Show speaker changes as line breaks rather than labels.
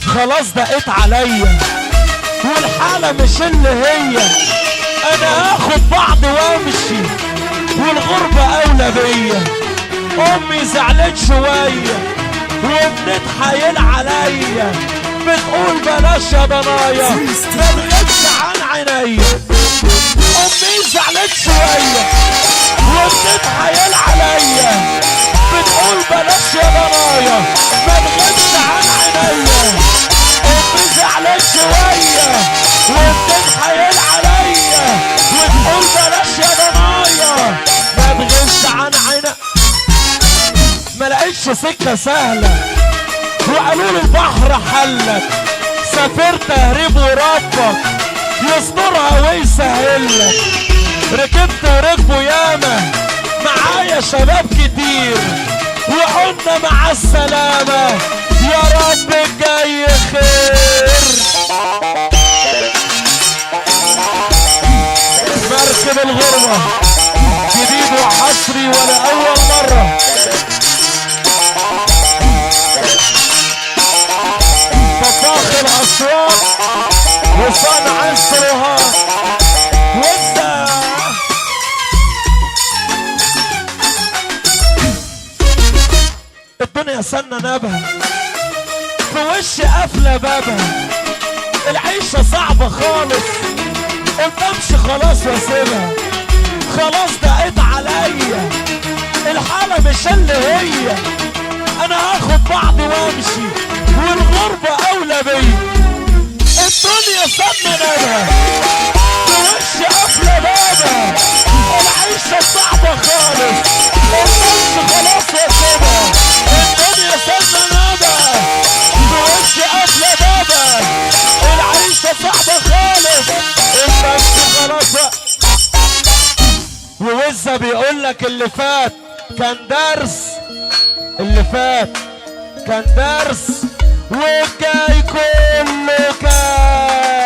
خلاص دقيت عليا والحالة مش اللي هي. انا هاخد بعض وامشي والغربة اولى بيا. امي زعلت شوية وبتتحايل عليا، بتقول بلاش يا ضنايا ما تغيبش عن عينيا. امي زعلت شوية وبتتحايل عليا، بتقول بلاش يا ضنايا ما تغيبش عن عينيا. امي زعلت شوية وبتتحايل عليا، وتقول بلاش يا ضنايا ما تغيبش عن عينيا. ما لقيتش سكة سهلة وقالوا لي البحر حلك، سافرت اهرب وربك يسترها ويسهلك. ركبت وركبوا ياما معايا شباب كتير وقلنا مع السلامة يا رب الجاي خير. مركب الغربة جديد وحصري ولا اول مرة. طباخ الاسواق وصانع السروهات وزة الدنيا سنة نبها في وش قافلة بابها. العيشة صعبة خالص قدامش خلاص واسيبها. خلاص دقيت عليا الحالة مش اللي هي. انا هاخد بعضي وامشي والغربة اولى بيا. الدنيا سنة نبها في وش قافلة بابها. العيشة صعبة خالص قدامش خلاص واسيبها. الدنيا سنة نبها في وش قافلة بابها. العيشة صعبة خالص قدامش خلاص. ووزة بيقولك اللي فات كان درس، اللي فات كان درس والجاي كله كان